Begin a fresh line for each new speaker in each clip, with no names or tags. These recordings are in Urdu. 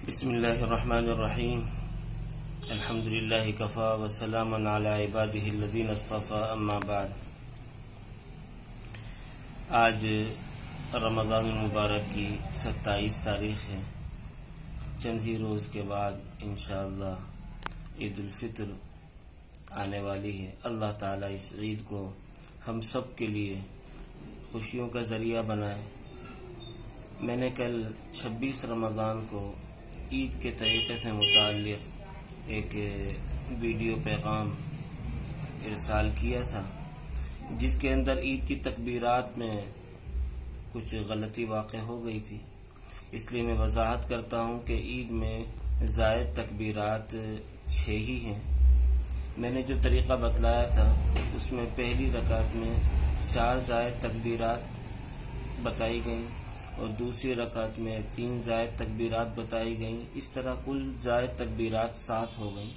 بسم اللہ الرحمن الرحیم الحمدللہ کفا وسلام علی عبادہ الذین اصطفى اما بعد۔ آج رمضان المبارک کی 27 تاریخ ہے۔ چند ہی روز کے بعد انشاءاللہ عید الفطر آنے والی ہے۔ اللہ تعالیٰ اس عید کو ہم سب کے لیے خوشیوں کا ذریعہ بنائے۔ میں نے کل 26 رمضان کو عید کے طریقے سے متعلق ایک ویڈیو پیغام ارسال کیا تھا، جس کے اندر عید کی تکبیرات میں کچھ غلطی واقع ہو گئی تھی۔ اس لیے میں وضاحت کرتا ہوں کہ عید میں زائد تکبیرات 6 ہی ہیں۔ میں نے جو طریقہ بتلایا تھا اس میں پہلی رکعت میں 4 زائد تکبیرات بتائی گئیں اور دوسری رکعت میں 3 زائد تکبیرات بتائی گئیں۔ اس طرح کل زائد تکبیرات 7 ہو گئیں۔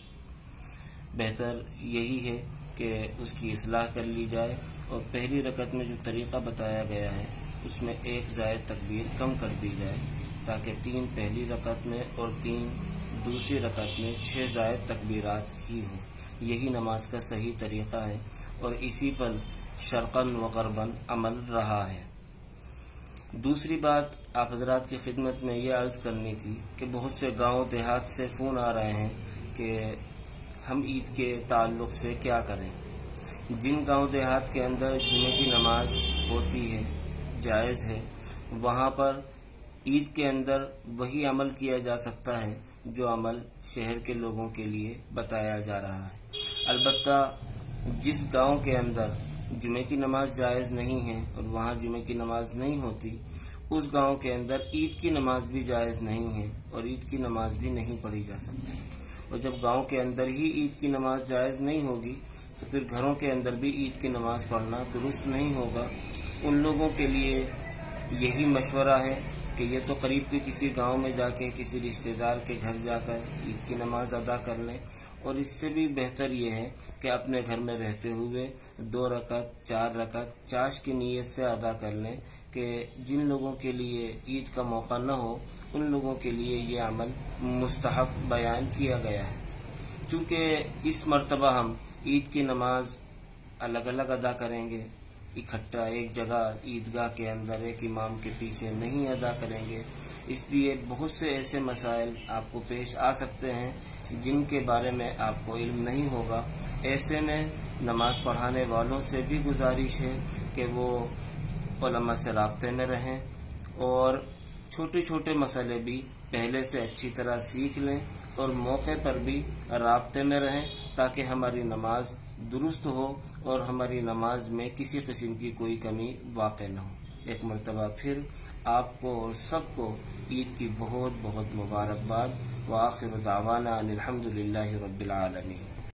بہتر یہی ہے کہ اس کی اصلاح کر لی جائے اور پہلی رکعت میں جو طریقہ بتایا گیا ہے اس میں 1 زائد تکبیر کم کر دی جائے، تاکہ 3 پہلی رکعت میں اور 3 دوسری رکعت میں 6 زائد تکبیرات ہی ہوں۔ یہی نماز کا صحیح طریقہ ہے اور اسی پر شرقاً و غرباً عمل رہا ہے۔ دوسری بات آپ حضرات کی خدمت میں یہ عرض کرنی تھی کہ بہت سے گاؤں دیہات سے فون آ رہے ہیں کہ ہم عید کے تعلق سے کیا کریں۔ جن گاؤں دیہات کے اندر جمعے کی نماز ہوتی ہے، جائز ہے، وہاں پر عید کے اندر وہی عمل کیا جا سکتا ہے جو عمل شہر کے لوگوں کے لیے بتایا جا رہا ہے۔ البتہ جس گاؤں کے اندر جمعے کی نماز جائز نہیں ہے اور وہاں جمعے کی نماز نہیں ہوتی، اس گاؤں کے اندر عید کی نماز بھی جائز نہیں ہے اور عید کی نماز بھی نہیں پڑھی جا سکتی۔ اور جب گاؤں کے اندر ہی عید کی نماز جائز نہیں ہوگی تو پھر گھروں کے اندر بھی عید کی نماز پڑھنا درست نہیں ہوگا۔ ان لوگوں کے لیے یہی مشورہ ہے کہ یہ تو قریب کے کسی گاؤں میں جا کے کسی رشتہ دار کے گھر جا کر عید کی نماز ادا کر لیں، اور اس سے بھی بہتر یہ ہے کہ اپنے گھر میں رہتے ہوئے 2 رکعت 4 رکعت چاشت کی نیت سے ادا کر لیں، کہ جن لوگوں کے لیے عید کا موقع نہ ہو ان لوگوں کے لیے یہ عمل مستحب بیان کیا گیا ہے۔ چونکہ اس مرتبہ ہم عید کی نماز الگ الگ ادا کریں گے، اکٹھا ایک جگہ عیدگاہ کے اندر ایک امام کے پیچھے نہیں ادا کریں گے، اس لیے بہت سے ایسے مسائل آپ کو پیش آ سکتے ہیں جن کے بارے میں آپ کو علم نہیں ہوگا۔ ایسے میں نماز پڑھانے والوں سے بھی گزارش ہے کہ وہ علماء سے رابطے میں رہیں اور چھوٹے چھوٹے مسئلے بھی پہلے سے اچھی طرح سیکھ لیں اور موقع پر بھی رابطے میں رہیں، تاکہ ہماری نماز درست ہو اور ہماری نماز میں کسی قسم کی کوئی کمی واقع نہ ہو۔ ایک مرتبہ پھر آپ کو اور سب کو عید کی بہت بہت مبارکباد۔ وآخر دعوانا ان الحمدللہ رب العالمین۔